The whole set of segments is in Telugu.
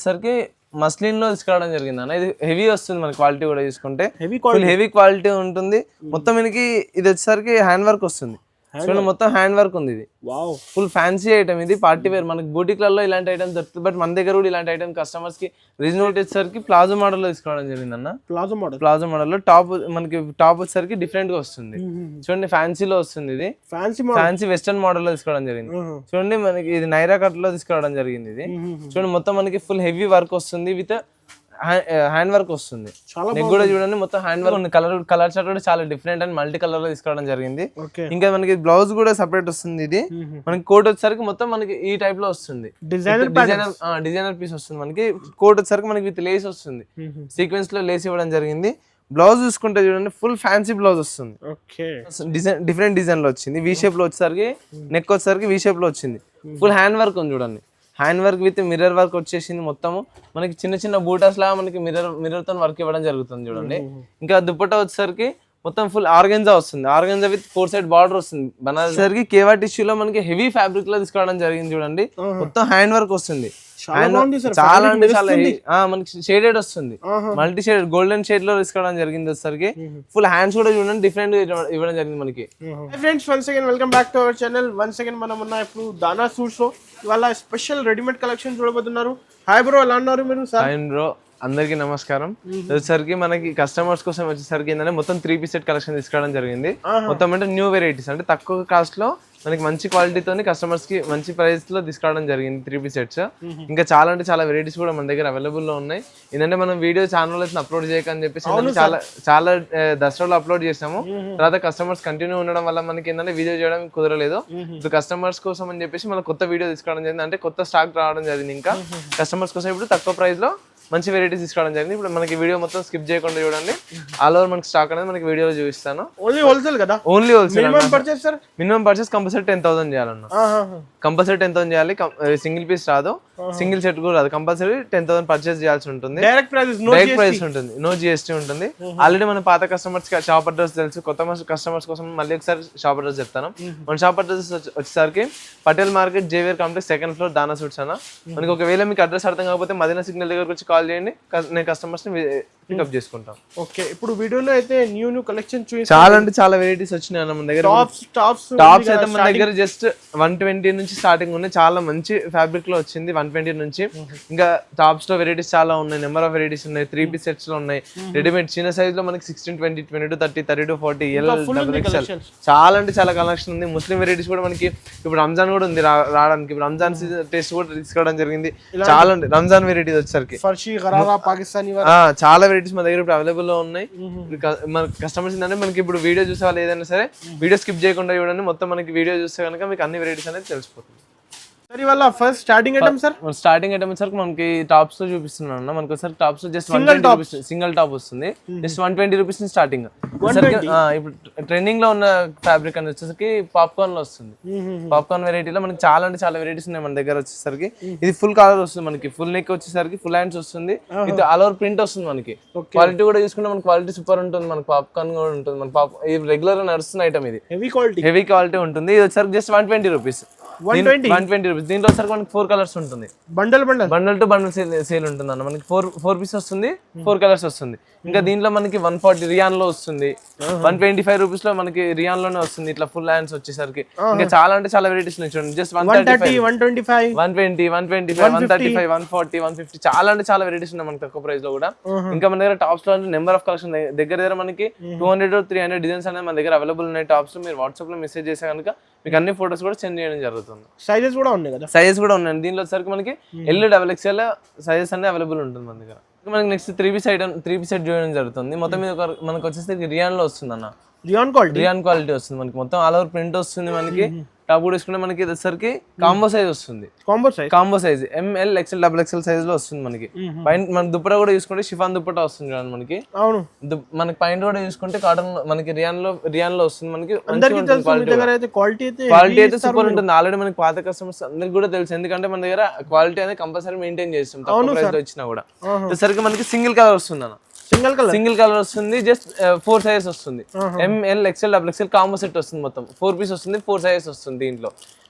సరికి మస్లిన్ లో తీసుకురావడం జరిగింది అన్న. ఇది హెవీ వస్తుంది మన క్వాలిటీ కూడా చూసుకుంటే హెవీ క్వాలిటీ ఉంటుంది. మొత్తం మనకి ఇది వచ్చేసరికి హ్యాండ్ వర్క్ వస్తుంది. చూడండి మొత్తం హ్యాండ్ వర్క్ ఉంది. ఇది ఫుల్ ఫ్యాన్సీ ఐటమ్. ఇది పార్టీ వేర్ మనకి బూటిక్లలో ఇలాంటి ఐటమ్ దొరుకుతుంది. బట్ మన దగ్గర కూడా ఇలాంటి ఐటమ్ కస్టమర్స్ కి రీజనబుల్ వచ్చేసరికి ప్లాజో మోడల్ లో తీసుకోవడం జరిగింది అన్న. ప్లాజో మోడల్ లో టాప్ మనకి టాప్ వచ్చేసరికి డిఫరెంట్ గా వస్తుంది. చూడండి ఫ్యాన్సీలో వస్తుంది. ఇది ఫ్యాన్సీ వెస్టర్న్ మోడల్ లో తీసుకోవడం జరిగింది. చూడండి మనకి ఇది నైరా కట్ లో తీసుకోవడం జరిగింది. ఇది చూడండి మొత్తం మనకి ఫుల్ హెవీ వర్క్ వస్తుంది విత్ హ్యాండ్ వర్క్ వస్తుంది. నెక్ కూడా చూడండి మొత్తం హ్యాండ్ వర్క్ ఉంది. కలర్ చార్ట్ కూడా చాలా డిఫరెంట్ అండ్ మల్టీ కలర్ లో తీసుకోవడం జరిగింది. ఇంకా మనకి బ్లౌజ్ కూడా సెపరేట్ వస్తుంది. ఇది మనకి కోట్ వచ్చేసరికి మొత్తం మనకి ఈ టైప్ లో వస్తుంది. డిజైనర్ పీస్ వస్తుంది. మనకి కోట్ వచ్చేసరికి మనకి విత్ లేస్ వస్తుంది. సీక్వెన్స్ లో లేస్ ఇవ్వడం జరిగింది. బ్లౌజ్ చూసుకుంటే చూడండి ఫుల్ ఫ్యాన్సీ బ్లౌజ్ వస్తుంది. డిఫరెంట్ డిజైన్ లో వచ్చింది. వి షేప్ లో వచ్చేసరికి నెక్ వచ్చేసరికి వి షేప్ లో వచ్చింది. ఫుల్ హ్యాండ్ వర్క్ ఉంది చూడండి. Hand work with mirror work వచ్చేసింది. మొత్తము మనకి చిన్న చిన్న బూటాస్ లాగా మనకి మిర్రర్ తో వర్క్ ఇవ్వడం జరుగుతుంది చూడండి. ఇంకా దుపట్టా వచ్చేసరికి మొత్తం ఫుల్ ఆర్గెన్జా వస్తుంది. ఆర్గెన్జా విత్ 4 సైడ్ బార్డర్ వస్తుంది. బనారస్ సరికి కేవా టిష్యూలో మనకి హెవీ ఫ్యాబ్రిక్ లో తీసుకోవడం జరిగింది చూడండి. మొత్తం హ్యాండ్ వర్క్ వస్తుంది. చాలా అంటే చాలా మనకి షేడెడ్ వస్తుంది. మల్టీ షేడెడ్ గోల్డెన్ షేడ్ లో తీసుకోవడం జరిగింది. వచ్చేసరికి ఫుల్ హ్యాండ్స్ కూడా చూడండి డిఫరెంట్ ఇవ్వడం జరిగింది మనకి. Friends once again welcome back to our channel. Once again మనం ఉన్న ఇప్పుడు దానా సూట్స్ లో ఇవాళ స్పెషల్ రెడీమేడ్ కలెక్షన్ చూడబోతున్నారు. హాయ్ బ్రో, ఎలా ఉన్నారు మీరు? హాయ్ బ్రో, అందరికి నమస్కారం. వచ్చేసరికి మనకి కస్టమర్స్ కోసం వచ్చేసరికి ఏంటంటే మొత్తం 3 పీస్ సెట్ కలెక్షన్ తీసుకోవడం జరిగింది. మొత్తం అంటే న్యూ వెరైటీస్ అంటే తక్కువ కాస్ట్ లో మనకి మంచి క్వాలిటీతో కస్టమర్స్ కి మంచి ప్రైస్ లో తీసుకోవడం జరిగింది 3 పీస్ సెట్స్. ఇంకా చాలా అంటే చాలా వెరైటీస్ కూడా మన దగ్గర అవైలబుల్ లో ఉన్నాయి. ఏంటంటే మనం వీడియో ఛానల్ అయితే అప్లోడ్ చేయకని చెప్పేసి చాలా దసరాలో అప్లోడ్ చేసాము. తర్వాత కస్టమర్స్ కంటిన్యూ ఉండడం వల్ల మనకి ఏంటంటే వీడియో చేయడం కుదరలేదు. ఇప్పుడు కస్టమర్స్ కోసం అని చెప్పేసి మనం కొత్త వీడియో తీసుకోవడం జరిగింది. అంటే కొత్త స్టాక్ రావడం జరిగింది. ఇంకా కస్టమర్స్ కోసం ఇప్పుడు తక్కువ ప్రైస్ లో మంచి వెరైటీస్ తీసుకోవడం జరిగింది. ఇప్పుడు మనకి వీడియో మొత్తం స్కిప్ చేయకుండా చూడండి. ఆల్ ఓవర్ మనకి స్టాక్ అనేది మనకి వీడియోలో చూపిస్తాను. ఓన్లీ హోల్సేల్ కదా? Only wholesale. Minimum purchase compulsory 10,000 చేయాలన్న. కంపల్సరీ 10,000 చేయాలి. సింగిల్ పీస్ రాదు, సింగిల్ సెట్ కూడా రాదు. కంపల్సరీ 10,000 పర్చేస్ చేయాల్సి ఉంటుంది. డైరెక్ట్ ప్రైస్ ఉంటుంది. నో జిఎస్టీ ఉంటుంది. ఆల్రెడీ మన పాత కస్టమర్స్ కి షాప్ అడ్రస్ తెలుసు. కొత్త కస్టమర్స్ కోసం మళ్ళీ ఒకసారి షాప్ అడ్రస్ చెప్తాను. మన షాప్ అడ్రస్ వచ్చేసరికి Patel market, Xavier complex, 2nd floor, Dana suits అన్న. మనకి ఒకవేళ మీకు అడ్రస్ అర్థం కాకపోతే మదీనా సిగ్నల్ దగ్గరకు వచ్చి కాల్ చేయండి. నేను కస్టమర్స్ ని పికప్ చేసుకుంటాం. ఓకే, ఇప్పుడు వీడియోలో అయితే న్యూ కలెక్షన్ చాలా అంటే చాలా వెరైటీస్ వచ్చినాయి అన్న మన దగ్గర. టాప్స్ అయితే మన దగ్గర జస్ట్ 120 నుంచి స్టార్టింగ్ ఉన్నాయి. చాలా మంచి ఫ్యాబ్రిక్ లో వచ్చింది 120 నుంచి. ఇంకా టాప్స్ లో వెరైటీస్ చాలా ఉన్నాయి. నెంబర్ ఆఫ్ వెరైటీస్ ఉన్నాయి. 3 పీస్ సెట్స్ లో ఉన్నాయి. రెడీమేడ్ చిన్న సైజ్ లో మనకి 16, 20, 22, 30, 32, 40, L, XXL చాలా అంటే చాలా కలెక్షన్ ఉంది. ముస్లిం వెరైటీస్ కూడా మనకి ఇప్పుడు రంజాన్ కూడా ఉంది రావడానికి. ఇప్పుడు రంజాన్ టేస్ట్ కూడా తీసుకోవడం జరిగింది. చాలా రంజాన్ వెరైటీస్ వచ్చేసరికి చాలా వెరైటీస్ మన దగ్గర ఇప్పుడు అవైలబుల్ లో ఉన్నాయి. మన కస్టమర్స్ ఏంటంటే మనకి ఇప్పుడు వీడియో చూసే వాళ్ళు ఏదైనా సరే వీడియో స్కిప్ చేయకుండా చూడండి. మొత్తం మనకి వీడియో చూస్తే కనుక మీకు అన్ని వెరైటీస్ అనేది తెలిసిపోతుంది. First starting item sir, starting item వచ్చేసరికి మనకి టాప్స్ లో చూపిస్తున్నాను. మనకి ఒకసారి టాప్స్ జస్ట్ సింగిల్ టాప్ వస్తుంది. Just 120 rupees starting. ఇప్పుడు ట్రెండింగ్ లో ఉన్న ఫ్యాబ్రిక్ అని వచ్చేసరికి పాప్కార్న్ లో వస్తుంది. పాప్కార్న్ వెరైటీలో మనకి చాలా అంటే చాలా వెరైటీస్ ఉన్నాయి మన దగ్గర. వచ్చేసరికి ఇది ఫుల్ కలర్ వస్తుంది. మనకి ఫుల్ నెక్ వచ్చేసరికి ఫుల్ హ్యాండ్స్ వస్తుంది. ఇది ఆల్ ఓవర్ ప్రింట్ వస్తుంది. మనకి క్వాలిటీ కూడా చూసుకుంటే మన క్వాలిటీ సూపర్ ఉంటుంది. మనకి పాప్కార్న్ కూడా ఉంటుంది. మన రెగ్యులర్ గా నడుస్తున్న ఐటమ్. ఇది హెవీ క్వాలిటీ ఉంటుంది. ఇది వచ్చేసరికి జస్ట్ 120 రూపీస్. 120 రూపీస్. దీంట్లో వచ్చరికి మనకి 4 కలర్స్ ఉంటుంది. బండల్ టు బండల్ సేల్ ఉంటుంది అన్న. మనకి 4 పీస్ వస్తుంది. 4 కలర్స్ వస్తుంది. ఇంకా దీంట్లో మనకి 140 రియాన్ లో వస్తుంది. 125 రూపీస్ లో మనకి రియాన్ లోనే వస్తుంది. ఇట్లా ఫుల్ హ్యాండ్స్ వచ్చేసరికి ఇంకా చాలా అంటే చాలా వెరైటీస్ చూడండి. జస్ట్ 130, 125, 120, 125, 135, 140, 150 చాలా అంటే చాలా వెరైటీస్ ఉన్నాయి మనకి తక్కువ ప్రైస్ లో కూడా. ఇంకా మన దగ్గర టాప్స్ లో అంటే నెంబర్ ఆఫ్ కలెక్షన్ దగ్గర మనకి 200 to 300 డిజైన్స్ అనేది మన దగ్గర అవైలబుల్ ఉన్నాయి. టాప్స్ మీరు వాట్సాప్ లో మెసేజ్ చేసే కనుక మీకు అన్ని ఫోటోస్ కూడా సెండ్ చేయడం జరుగుతుంది. సైజెస్ కూడా ఉన్నాయి కదా? సైజెస్ కూడా ఉన్నాయి. దీనిలో వచ్చరికి మనకి L, XXL సైజెస్ అన్ని అవైలబుల్ ఉంటుంది మన దగ్గర. మనకి నెక్స్ట్ 3 పీస్ సెట్ చేయడం జరుగుతుంది. మొత్తం మీద మనకి వచ్చేసరికి రియాన్ లో వస్తుంది అన్న. రియాన్ క్వాలిటీ వస్తుంది. మనకి మొత్తం ఆల్ ఓవర్ ప్రింట్ వస్తుంది. మనకి టాప్ కూడా వేసుకుంటే మనకి వచ్చేసరికి కాంబో సైజ్ వస్తుంది. Combo size ML, XL, XXL size లో వస్తుంది. మనకి పైన మనకి దుప్పటా కూడా చూసుకుంటే షిఫాన్ దుప్పటా వస్తుంది చూడండి. మనకి మనకి పైన కూడా చూసుకుంటే కాటన్ మనకి రియాన్ లో వస్తుంది. మనకి క్వాలిటీ అయితే సూపర్ ఉంటుంది. ఆల్రెడీ మనకి పాత కస్టమర్స్ అందరికి కూడా తెలుసు. ఎందుకంటే మన దగ్గర క్వాలిటీ అనేది కంపల్సరీ మెయింటైన్ చేస్తాం తక్కువ ప్రైస్ లో ఇచ్చినా కూడా. వచ్చేసరికి మనకి సింగిల్ కలర్ వస్తుంది అన్న. సింగిల్ కలర్ వస్తుంది. జస్ట్ 4 సైజెస్ వస్తుంది. ML XL XXL combo set వస్తుంది. మొత్తం 4 పీస్ వస్తుంది. 4 సైజెస్ వస్తుంది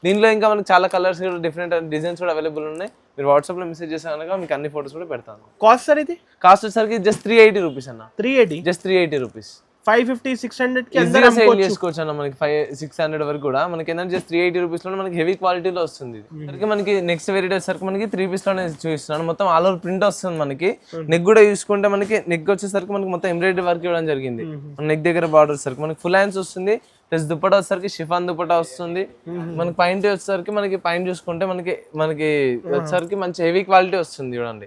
దీంట్లో ఇంకా మనకి చాలా కలర్స్ డిఫరెంట్ డిజైన్స్ కూడా అవైలబుల్ ఉన్నాయి. మీరు వాట్సాప్ లో మెసేజ్ చేస్తే కనుక మీకు అన్ని ఫోటోస్ కూడా పెడతాను. కాస్ట్ సార్ ఇది? కాస్ట్ వచ్చేసరికి జస్ట్ 380 రూపీస్ అన్న. 380 జస్ట్ 380 రూపీస్. 550 600 కి ఈజీగా సేల్ చేసుకోవచ్చు అన్న. మనకి 600 వరకు కూడా మనకి ఏంటంటే జస్ట్ 380 రూపీస్ లో మనకి హెవీ క్వాలిటీలో వస్తుంది. మనకి నెక్స్ట్ వెరైటీ వచ్చేసరికి మనకి 3 పీస్ లోనే చూపిస్తున్నాను. మొత్తం ఆల్ ఓవర్ ప్రింట్ వస్తుంది. మనకి నెక్ కూడా చూసుకుంటే మనకి నెక్ వచ్చేసరికి మనకి మొత్తం ఎంబ్రాయిడరీ వర్క్ ఇవ్వడం జరిగింది. నెక్ దగ్గర బార్డర్ వచ్చేసరికి మనకి ఫుల్ హ్యాండ్స్ వస్తుంది. ప్లస్ దుపట్టా వచ్చేసరికి షిఫాన్ దుపట్టా వస్తుంది. మనకి పాయింట్ వచ్చేసరికి మనకి పాయింట్ చూసుకుంటే మనకి వచ్చేసరికి మంచి హెవీ క్వాలిటీ వస్తుంది. చూడండి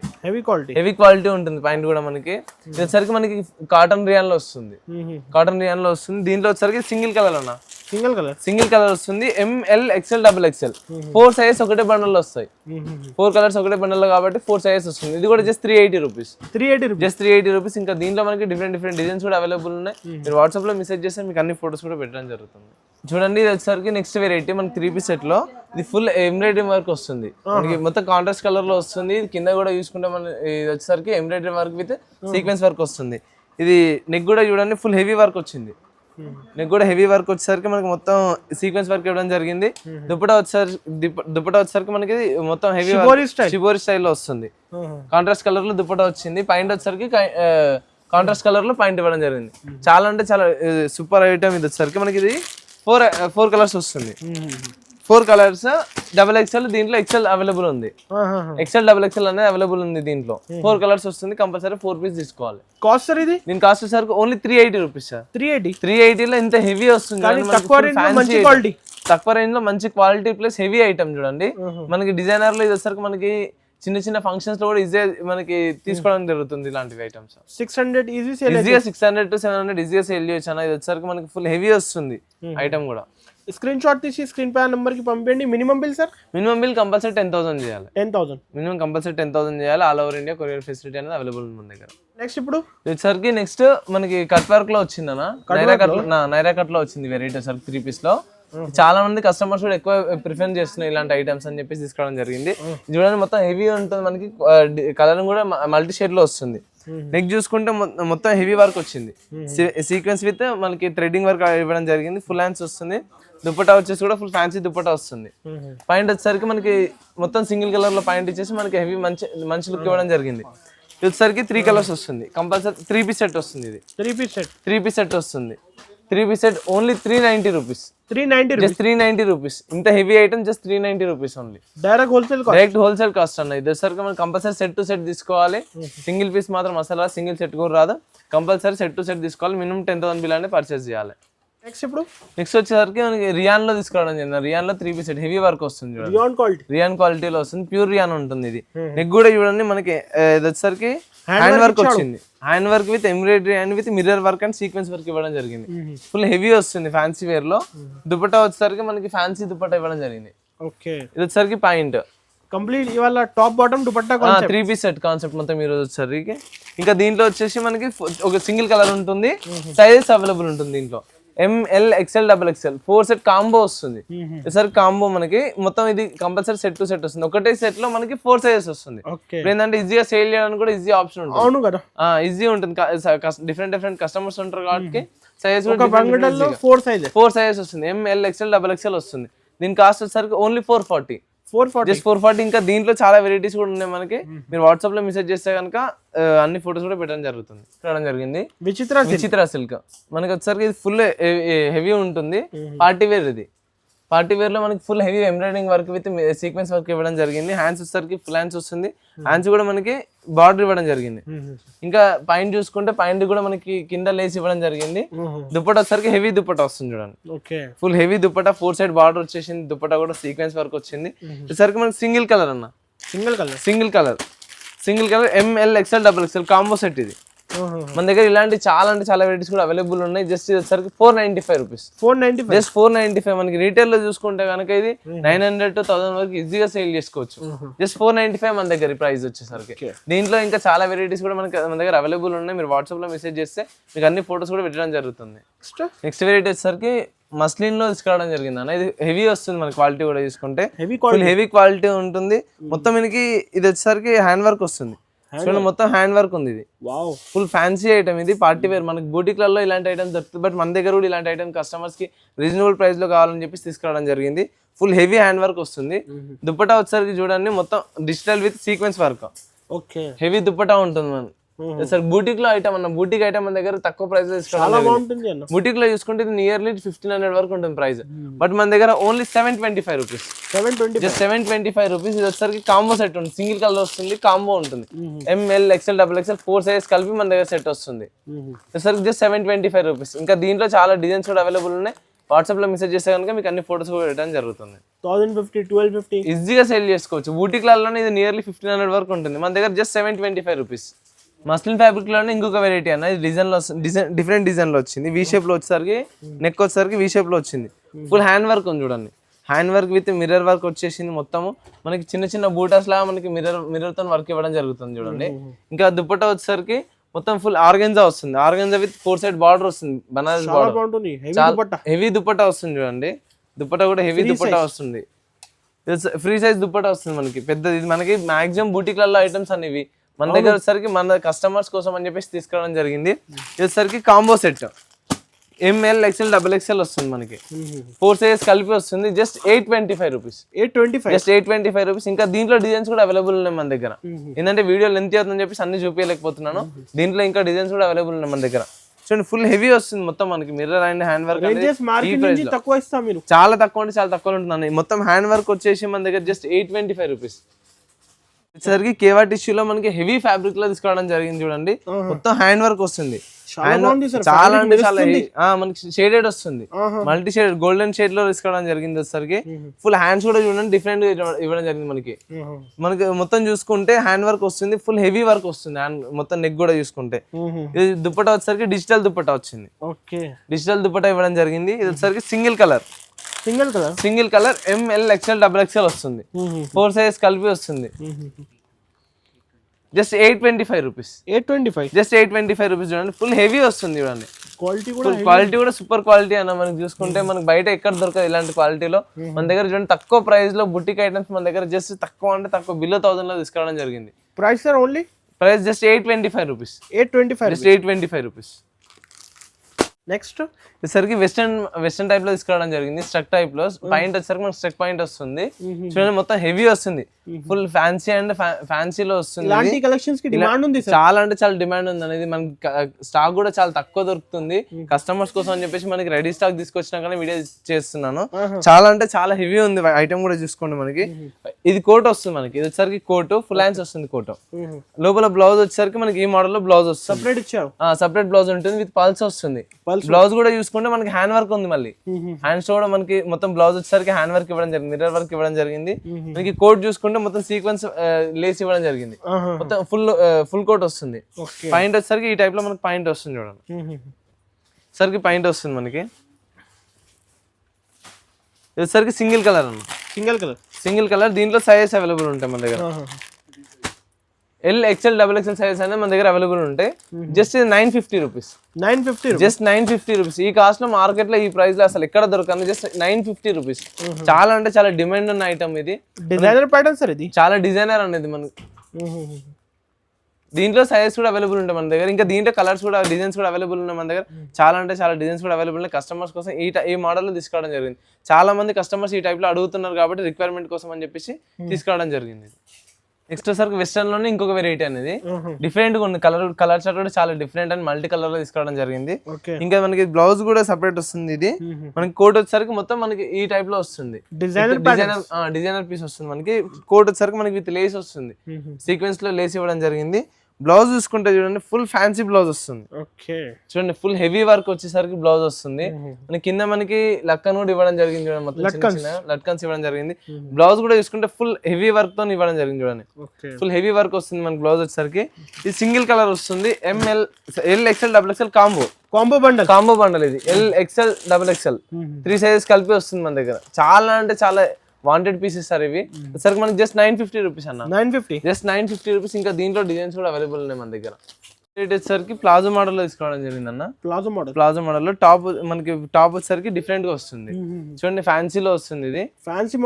హెవీ క్వాలిటీ ఉంటుంది. పాయింట్ కూడా మనకి వచ్చేసరికి మనకి కాటన్ రియాన్ లో వస్తుంది. దీంట్లో వచ్చేసరికి సింగిల్ కలర్ అన్న. సింగిల్ కలర్ వస్తుంది. ML XL XXL 4 సైజెస్ ఒకటే బండల్ లో వస్తాయి. 4 కలర్స్ ఒకటే బండల్ లో కాబట్టి 4 సైజెస్ వస్తుంది. ఇది కూడా జస్ట్ 380 రూపీస్. Just 380 rupees. ఇంకా దీంట్లో మనకి డిఫరెంట్ డిజైన్స్ కూడా అవైలబుల్ ఉన్నాయి. మీరు వాట్సాప్ లో మెసేజ్ చేస్తే మీకు అన్ని ఫోటోస్ కూడా పెట్టడం జరుగుతుంది. చూడండి ఇది వచ్చేసరికి నెక్స్ట్ వెరైటీ మనకి 3 పీస్ సెట్ లో ఇది ఫుల్ ఎంబ్రాయిడరీ వర్క్ వస్తుంది. మనకి మొత్తం కాంట్రాస్ట్ కలర్ లో వస్తుంది. కింద కూడా చూసుకుంటే మన ఇది వచ్చేసరికి embroidery work with sequence work వస్తుంది. ఇది నెక్ కూడా చూడండి ఫుల్ హెవీ వర్క్ వచ్చింది. నెక్ కూడా హెవీ వర్క్ వచ్చేసరికి మనకి మొత్తం సీక్వెన్స్ వర్క్ ఇవ్వడం జరిగింది. దుపట్టా వచ్చేసరికి మనకి మొత్తం హెవీ షిబోరి స్టైల్లో వస్తుంది. కాంట్రాస్ట్ కలర్ లో దుపట్టా వచ్చింది. పాయింట్ వచ్చేసరికి కాంట్రాస్ట్ కలర్ లో పాయింట్ ఇవ్వడం జరిగింది. చాలా అంటే చాలా సూపర్ ఐటమ్. ఇది వచ్చేసరికి మనకి ఇది 4 కలర్స్ వస్తుంది. 4 కలర్స్ XXL. దీంట్లో XL అవైలబుల్ ఉంది. XL అనేది అవైలబుల్ ఉంది. దీంట్లో 4 కలర్స్ వస్తుంది. కంపల్సరీ 4 పీస్ తీసుకోవాలి. కాస్ట్ సార్ ఇది? దీని కాస్ట్ వచ్చేసరికి ఓన్లీ 380 రూపీస్ సార్. 380 లో ఇంత హెవీ వస్తుంది. తక్కువ రేంజ్ లో మంచి క్వాలిటీ ప్లస్ హెవీ ఐటమ్. చూడండి మనకి డిజైనర్ లో ఇది వచ్చేసరికి మనకి చిన్న ఫంక్షన్స్ లో కూడా ఈజీగా మనకి తీసుకోవడం జరుగుతుంది. ఇలాంటివి ఐటమ్స్ 600 ఈజీగా 600 to 700 ఈజీగా సేల్ చేయొచ్చు అన్న. ఇది వచ్చేసరికి మనకి ఫుల్ హెవీ వస్తుంది ఐటమ్ కూడా. స్క్రీన్ షాట్ తీసి స్క్రీన్ పై నంబర్ కి పంపించండి. Minimum bill sir? Minimum bill compulsory 10,000 చేయాలి. 10,000 మినిమం కంపల్సరీ 10,000 చేయాలి. All over India courier facility అనేది అవైలబుల్ ఉంది మన దగ్గర. నెక్స్ట్ ఇప్పుడు వచ్చేసరికి నెక్స్ట్ మనకి కట్ వర్క్ లో వచ్చిందన్న. నైరా కట్ లో వచ్చింది వెరైటీ వచ్చేసరికి 3 పీస్ లో. చాలా మంది కస్టమర్స్ కూడా ఎక్కువ ప్రిఫర్ చేస్తున్నాయి ఇలాంటి ఐటమ్స్ అని చెప్పేసి తీసుకోవడం జరిగింది. చూడండి మొత్తం హెవీ ఉంటుంది. మనకి కలర్ కూడా మల్టీ షేడ్ లో వస్తుంది. నెక్ చూసుకుంటే మొత్తం హెవీ వర్క్ వచ్చింది. సీక్వెన్స్ విత్ మనకి థ్రెడ్డింగ్ వర్క్ ఇవ్వడం జరిగింది. ఫుల్ హ్యాండ్స్ వస్తుంది. దుపట్టా వచ్చేసి కూడా ఫుల్ ఫ్యాన్సీ దుపట్టా వస్తుంది. పాయింట్ వచ్చేసరికి మనకి మొత్తం సింగిల్ కలర్ లో పాయింట్ ఇచ్చేసి మనకి హెవీ మంచి లుక్ ఇవ్వడం జరిగింది. ఇది వచ్చేసరికి 3 కలర్స్ వస్తుంది. కంపల్సరీ 3 పీస్ సెట్ వస్తుంది. ఇది 3 పీస్ సెట్ వస్తుంది. 3 piece set only 390 rupees. 390 rupees. ఇంత heavy item just 390 rupees only. Direct wholesale cost అన్న. ఇది వచ్చేసరికి మనం కంపల్సరీ సెట్ టు సెట్ తీసుకోవాలి. సింగిల్ పీస్ మాత్రం అసలు సింగిల్ సెట్ కూడా రాదు. కంపల్సరీ సెట్ టు సెట్ తీసుకోవాలి. మినిమం 10,000 బిల్ అనేది పర్చేస్ చేయాలి. నెక్స్ట్ వచ్చేసరికి మనకి రియాన్ లో తీసుకోవడం జరిగింది. రియాన్ లో 3 పీస్ సెట్ హెవీ వర్క్ వస్తుంది. రియాన్ క్వాలిటీలో వస్తుంది. ప్యూర్ రియాన్ ఉంటుంది. ఇది నెక్ కూడా చూడండి మనకి ఇది వచ్చేసరికి హ్యాండ్ వర్క్ వచ్చింది. Hand work with embroidery and with mirror work and sequence work ఇవ్వడం జరిగింది. ఫుల్ హెవీ వస్తుంది ఫ్యాన్సీ వేర్ లో. దుపట్టా వచ్చేసరికి మనకి ఫ్యాన్సీ దుపట్టా ఇవ్వడం జరిగింది. ఇది వచ్చేసరికి పాయింట్ కంప్లీట్ ఇవాళ top bottom dupatta 3 piece set concept మొత్తం ఈ రోజు వచ్చేసరికి. ఇంకా దీంట్లో వచ్చేసి మనకి ఒక సింగిల్ కలర్ ఉంటుంది. సైజెస్ అవైలబుల్ ఉంటుంది. దీంట్లో ML XL XXL 4 set combo వస్తుంది. సార్ కాంబో మనకి మొత్తం ఇది కంపల్సరీ సెట్ టు సెట్ వస్తుంది. ఒకటే సెట్ లో మనకి 4 సైజెస్ వస్తుంది. ఏంటంటే ఈజీగా సేల్ చేయడానికి కూడా ఈజీ ఆప్షన్ ఉంటుంది. అవును కదా, ఈజీ ఉంటుంది. డిఫరెంట్ కస్టమర్స్ ఉంటారు కాబట్టి సైజ్ 4 సైజెస్ వస్తుంది. ML XL XXL వస్తుంది. దీని కాస్ట్ వచ్చేసరికి ఓన్లీ 440. జస్ట్ 440. ఇంకా దీంట్లో చాలా వెరైటీస్ కూడా ఉన్నాయి మనకి. మీరు వాట్సాప్ లో మెసేజ్ చేస్తే కనుక అన్ని ఫోటోస్ కూడా పెట్టడం జరిగింది. విచిత్ర సిల్క్ మనకి వచ్చేసరికి ఇది ఫుల్ హెవీ ఉంటుంది. Party wear. ఇది పార్టీ వేర్ లో మనకి full heavy embroidering work with sequence work ఇవ్వడం జరిగింది. హ్యాండ్స్ వచ్చేసరికి ఫుల్ హ్యాండ్స్ వస్తుంది. హ్యాండ్స్ కూడా మనకి బార్డర్ ఇవ్వడం జరిగింది. ఇంకా పాయింట్ చూసుకుంటే పాయింట్ కూడా మనకి కింద లేస్ ఇవ్వడం జరిగింది. దుపట్టా వచ్చేసరికి హెవీ దుపట్టా వస్తుంది. చూడండి full heavy dupatta. 4 side border వచ్చేసింది. దుపట్టా కూడా సీక్వెన్స్ వర్క్ వచ్చింది. వచ్చేసరికి మనకి సింగిల్ కలర్ అన్న. Single colour ML XL XXL combo set. ఇది మన దగ్గర ఇలాంటి చాలా వెరైటీస్ కూడా అవైలబుల్ ఉన్నాయి. జస్ట్ ఇది వచ్చేసరికి 495 రూపీస్. జస్ట్ 495. మనకి రీటైల్ లో చూసుకుంటే కనుక ఇది 900 to 1000 వరకు ఈజీగా సేల్ చేసుకోవచ్చు. జస్ట్ 495 మన దగ్గర ప్రైస్ వచ్చేసరికి. దీంట్లో ఇంకా చాలా వెరైటీస్ కూడా మన దగ్గర అవైలబుల్ ఉన్నాయి. మీరు వాట్సాప్ లో మెసేజ్ చేస్తే మీకు అన్ని ఫోటోస్ కూడా పెట్టడం జరుగుతుంది. నెక్స్ట్ వెరైటీ వచ్చేసరికి మస్లిన్ లో తీసుకురావడం జరిగింది అన్న. ఇది హెవీ వస్తుంది. మన క్వాలిటీ కూడా చూసుకుంటే హెవీ క్వాలిటీ ఉంటుంది. మొత్తం మనకి ఇది వచ్చేసరికి హ్యాండ్ వర్క్ వస్తుంది. చూడండి మొత్తం హ్యాండ్ వర్క్ ఉంది ఇది. వావ్, ఫుల్ ఫ్యాన్సీ ఐటమ్ ఇది, పార్టీ వేర్. మనకి బూటిక్లలో ఇలాంటి ఐటమ్ దొరుకుతుంది, బట్ మన దగ్గర కూడా ఇలాంటి ఐటమ్ కస్టమర్స్ కి రీజనబుల్ ప్రైస్ లో కావాలని చెప్పి తీసుకురావడం జరిగింది. ఫుల్ హెవీ హ్యాండ్ వర్క్ వస్తుంది. దుప్పటా వచ్చేసరికి చూడండి మొత్తం digital with sequence work. Okay, heavy dupatta ఉంటుంది మనం. సార్ బూటిక్ లో ఐటమ్ అన్న, బూటిక్ ఐటమ్ మన దగ్గర తక్కువ ప్రైస్ బాగుంటుంది. బూటిక్ లో చూసుకుంటే ఇది నియర్లీ 1500 వరకు ఉంటుంది ప్రైస్, బట్ మన దగ్గర ఓన్లీ 725 రూపీస్. 725 రూపీస్. ఇది వచ్చేసరికి కాంబో సెట్ ఉంటుంది, సింగిల్ కలర్ వస్తుంది, కాంబో ఉంటుంది. ML XL XXL 4 సైజ్ కలిపి మన దగ్గర సెట్ వస్తుంది. వచ్చేసరికి జస్ట్ 725 రూపీస్. ఇంకా దీంట్లో చాలా డిజైన్స్ కూడా అవైలబుల్ ఉన్నాయి. వాట్సాప్ లో మెసేజ్ చేస్తే కనుక మీకు అన్ని ఫోటోస్ కూడా పెట్టడం జరుగుతుంది. 1050, 1250 ఈజీగా సేల్ చేసుకోవచ్చు. బూటిక్లలోనే ఇది నియర్లీ 1500 వరకు ఉంటుంది, మన దగ్గర జస్ట్ 725 రూపీస్. మస్లిన్ ఫ్యాబ్రిక్ లోనే ఇంకొక వెరైటీ అన్న, ఇది డిజైన్ లో డిఫరెంట్ డిజైన్ లో వచ్చింది. వీ షేప్ లో వచ్చేసరికి నెక్ వచ్చేసరికి వీ షేప్ లో వచ్చింది. ఫుల్ హ్యాండ్ వర్క్ ఉంది చూడండి, hand work with mirror work వచ్చేసింది. మొత్తము మనకి చిన్న చిన్న బూటాస్ లాగా మనకి మిర్రర్ తో వర్క్ ఇవ్వడం జరుగుతుంది చూడండి. ఇంకా దుపట్టా వచ్చేసరికి మొత్తం ఫుల్ ఆర్గెంజా వస్తుంది, ఆర్గెంజా విత్ 4 సైడ్ బార్డర్ వస్తుంది, బనారస్ బార్డర్. హెవీ దుపట్టా వస్తుంది చూడండి, దుపట్టా కూడా హెవీ దుపట్టా వస్తుంది. ఫ్రీ సైజ్ దుపట్టా వస్తుంది మనకి పెద్దది. ఇది మనకి మాక్సిమం బూటిక్లలో ఐటమ్స్ అనేవి మన దగ్గర వచ్చేసరికి మన కస్టమర్స్ కోసం అని చెప్పేసి తీసుకురావడం జరిగింది. ఇది వచ్చేసరికి combo set ML XL XXL వస్తుంది మనకి, 4 సైజ్ కలిపి వస్తుంది. Just 825 rupees. Just 825 rupees. ఇంకా దీంట్లో డిజైన్స్ కూడా అవైలబుల్ ఉన్నాయి మన దగ్గర. ఏంటంటే వీడియో లెంత్ అవుతుందని చెప్పేసి అన్ని చూపించలేకపోతున్నాను, దీంట్లో ఇంకా డిజైన్స్ కూడా అవైలబుల్ ఉన్నాయి మన దగ్గర. చూడండి ఫుల్ హెవీ వస్తుంది మొత్తం మనకి, మిర్రర్ అండ్ హ్యాండ్ వర్క్ చాలా తక్కువ అంటే చాలా తక్కువ ఉంటుంది. మొత్తం హ్యాండ్ వర్క్ వచ్చేసి మన దగ్గర జస్ట్ 825 రూపీస్. వచ్చేసరికి కేవా టిష్యూలో మనకి హెవీ ఫ్యాబ్రిక్ లో తీసుకోవడం జరిగింది చూడండి. మొత్తం హ్యాండ్ వర్క్ వస్తుంది, చాలా అంటే చాలా మనకి షేడెడ్ వస్తుంది, మల్టీ షేడ్ గోల్డెన్ షేడ్ లో తీసుకోవడం జరిగింది. వచ్చేసరికి ఫుల్ హ్యాండ్స్ కూడా చూడండి డిఫరెంట్ ఇవ్వడం జరిగింది మనకి. మొత్తం చూసుకుంటే హ్యాండ్ వర్క్ వస్తుంది, ఫుల్ హెవీ వర్క్ వస్తుంది. హ్యాండ్ మొత్తం నెక్ కూడా చూసుకుంటే ఇది దుపట్టా వచ్చేసరికి డిజిటల్ దుపట్టా వచ్చింది. డిజిటల్ దుపట్టా ఇవ్వడం జరిగింది. ఇది వచ్చేసరికి single colour ML XL XXL వస్తుంది, 4 సైజ్ కలిపి వస్తుంది. Just 825 rupees. జస్ట్ 825 రూపీస్ చూడండి, ఫుల్ హెవీ వస్తుంది చూడండి. క్వాలిటీ కూడా సూపర్ క్వాలిటీ అన్న. మనకి చూసుకుంటే మనకి బయట ఎక్కడ దొరకదు ఇలాంటి క్వాలిటీలో. మన దగ్గర చూడండి తక్కువ ప్రైస్ లో బుటిక్ ఐటమ్స్ మన దగ్గర జస్ట్ తక్కువ అంటే తక్కువ, బిలో 1000 లో తీసుకోవడం జరిగింది. Price just 825 rupees. Just 825 rupees. Next వచ్చేసరికి వెస్టర్న్ టైప్ లో తీసుకురావడం జరిగింది. స్ట్రక్ టైప్ లో పాయింట్ వచ్చేసరికి మనకి స్ట్రక్ పాయింట్ వస్తుంది చూడండి, మొత్తం హెవీ వస్తుంది, ఫుల్ ఫ్యాన్సీ అండ్ ఫ్యాన్సీలో వస్తుంది. చాలా అంటే చాలా డిమాండ్ ఉంది అనేది. మనకి స్టాక్ కూడా చాలా తక్కువ దొరుకుతుంది కస్టమర్స్ కోసం అని చెప్పేసి మనకి రెడీ స్టాక్ తీసుకొచ్చినా కానీ వీడియో చేస్తున్నాను. చాలా అంటే చాలా హెవీ ఉంది ఐటమ్ కూడా చూసుకోండి. మనకి ఇది కోట్ వస్తుంది, మనకి ఇది వచ్చేసరికి కోట్ ఫుల్ హ్యాండ్స్ వస్తుంది. కోట్ లోపల బ్లౌజ్ వచ్చేసరికి మనకి ఈ మోడల్ లో బ్లౌజ్ వస్తుంది, సపరేట్ బ్లౌజ్ ఉంటుంది విత్ పల్స్ వస్తుంది. బ్లౌజ్ కూడా చూసుకుంటే మనకి హ్యాండ్ వర్క్ ఉంది, మళ్ళీ హ్యాండ్స్ కూడా మనకి మొత్తం బ్లౌజ్ వచ్చేసరికి హ్యాండ్ వర్క్ ఇవ్వడం జరిగింది, మిర్రర్ వర్క్ ఇవ్వడం జరిగింది. మనకి కోట్ చూసుకుంటే మొత్తం సీక్వెన్స్ లేస్ ఇవ్వడం జరిగింది, మొత్తం ఫుల్ కోట్ వస్తుంది. పాయింట్ వచ్చేసరికి ఈ టైప్ లో మనకి పాయింట్ వస్తుంది చూడండి, సరికి పాయింట్ వస్తుంది మనకి. వచ్చేసరికి సింగిల్ కలర్ అన్న, సింగిల్ కలర్. దీంట్లో సైజెస్ అవైలబుల్ ఉంటాయి మన దగ్గర. L XL XXL సైజ్ అనేది మన దగ్గర అవైలబుల్ ఉంటాయి. Just 950 rupees. Just 950 rupees. ఈ కాస్ట్ లో మార్కెట్ లో ఈ ప్రైస్ లో అసలు ఎక్కడ దొరకదు. Just 950 rupees. చాలా అంటే చాలా డిమాండ్ ఉన్న ఐటమ్ ఇది. డిజైనర్ ప్యాటర్న్ సార్ ఇది, చాలా డిజైనర్ అనేది మనకి. దీంట్లో సైజెస్ కూడా అవైలబుల్ ఉంటాయి మన దగ్గర. ఇంకా దీంట్లో కలర్స్ కూడా డిజైన్స్ కూడా అవైలబుల్ ఉన్నాయి మన దగ్గర. చాలా అంటే చాలా డిజైన్స్ కూడా అవైలబుల్ ఉన్నాయి. కస్టమర్స్ కోసం ఈ మోడల్ లో తీసుకోవడం జరిగింది. చాలా మంది కస్టమర్స్ ఈ టైప్ లో అడుగుతున్నారు కాబట్టి రిక్వైర్మెంట్ కోసం అని చెప్పేసి తీసుకోవడం జరిగింది. నెక్స్ట్ వచ్చేసరికి వెస్టర్న్ లోనే ఇంకొక వెరైటీ అనేది డిఫరెంట్ గా ఉంది. కలర్ చార్ట్ కూడా చాలా డిఫరెంట్ అండ్ మల్టీ కలర్ లో తీసుకోవడం జరిగింది. ఇంకా మనకి బ్లౌజ్ కూడా సెపరేట్ వస్తుంది. ఇది మనకి కోట్ వచ్చేసరికి మొత్తం మనకి ఈ టైప్ లో వస్తుంది, డిజైనర్ పీస్ వస్తుంది. మనకి కోట్ వచ్చేసరికి మనకి విత్ లేస్ వస్తుంది, సీక్వెన్స్ లో లేస్ ఇవ్వడం జరిగింది. బ్లౌజ్ చూసుకుంటే చూడండి ఫుల్ ఫ్యాన్సీ బ్లౌజ్ వస్తుంది. చూడండి ఫుల్ హెవీ వర్క్ వచ్చేసరికి బ్లౌజ్ వస్తుంది. మనకి కింద మనకి లక్కన్ కూడా ఇవ్వడం జరిగింది చూడండి, మొత్తం లట్కన్స్ ఇవ్వడం జరిగింది. బ్లౌజ్ కూడా చూసుకుంటే ఫుల్ హెవీ వర్క్ తో ఇవ్వడం జరిగింది చూడండి, ఫుల్ హెవీ వర్క్ వస్తుంది మనకి బ్లౌజ్ వచ్చేసరికి. ఇది సింగిల్ కలర్ వస్తుంది. L XL XXL combo bundle ఇది. L XL XXL 3 సైజెస్ కలిపి వస్తుంది మన దగ్గర. చాలా అంటే చాలా వాంటెడ్ పీసెస్ సార్ ఇవి. సరే మనకి జస్ట్ 950 రూపీస్ అన్న, జస్ట్ 950 రూపీస్. ఇంకా దీంట్లో డిజైన్స్ కూడా అవైలబుల్ ఉన్నాయి మన దగ్గర. వచ్చేసరికి ప్లాజో మోడల్ లో తీసుకోవడం జరిగింది అన్న. Palazzo model. ప్లాజో మోడల్ లో టాప్ మనకి టాప్ వచ్చేసరికి డిఫరెంట్ గా వస్తుంది. చూడండి ఫ్యాన్సీలో వస్తుంది ఇది.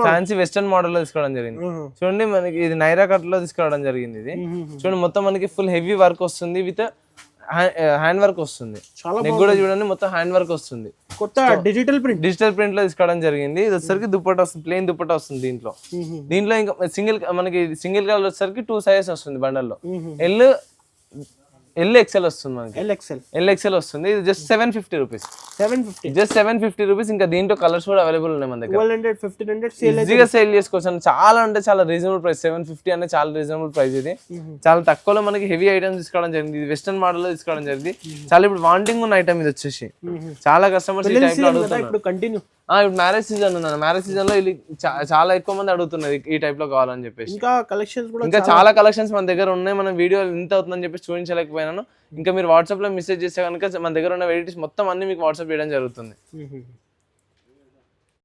ఫ్యాన్సీ వెస్టర్న్ మోడల్ లో తీసుకోవడం జరిగింది. చూడండి మనకి ఇది నైరా కట్ లో తీసుకోవడం జరిగింది ఇది. చూడండి మొత్తం మనకి ఫుల్ హెవీ వర్క్ వస్తుంది విత్ హ్యాండ్ వర్క్ వస్తుంది. నెక్ కూడా చూడండి మొత్తం హ్యాండ్ వర్క్ వస్తుంది. కొత్త డిజిటల్ ప్రింట్ లో తీసుకోవడం జరిగింది. ఇది వచ్చేసరికి దుపట్టా వస్తుంది, ప్లెయిన్ దుపట్టా వస్తుంది దీంట్లో ఇంకా సింగిల్ కలర్ వచ్చేసరికి 2 సైజెస్ వస్తుంది బండల్లో. ఎల్ ఎక్సెల్ వస్తుంది మనకి. ఎల్ ఎక్సెల్ వస్తుంది. ఇది జస్ట్ 750 రూపీస్. Just 750 rupees. ఇంకా దీంట్లో కలర్స్ కూడా అవైలబుల్ ఉన్నాయి మన దగ్గర. 1200 ఈజీగా సేల్ చేసుకోవచ్చు అండి. చాలా అంటే చాలా రీజనబుల్ ప్రైస్. 750 అంటే చాలా రీజనబుల్ ప్రైస్. ఇది చాలా తక్కువలో మనకి హెవీ ఐటమ్స్ తీసుకోవడం జరిగింది. ఇది వెస్టర్న్ మోడల్ లో తీసుకోవడం జరిగింది. చాలా ఇప్పుడు వాంటింగ్ ఉన్న ఐటమ్ ఇది వచ్చేసి. చాలా కస్టమర్స్ ఈ టైప్ లో అడుగుతున్నారు. ఇప్పుడు మ్యారేజ్ సీజన్ ఉందన్న. మ్యారేజ్ సీజన్ లో ఇది చాలా ఎక్కువ మంది అడుగుతున్నారు ఈ టైప్ లో కావాలని చెప్పేసి. ఇంకా చాలా కలెక్షన్స్ మన దగ్గర ఉన్నాయి. మనం వీడియో ఎంత అవుతుందని చెప్పి చూపించలేకపోయినాను. ఇంకా మీరు వాట్సాప్ లో మెసేజ్ చేస్తే కనుక మన దగ్గర ఉన్న వెరైటీస్ మొత్తం అన్ని మీకు వాట్సాప్ చేయడం జరుగుతుంది.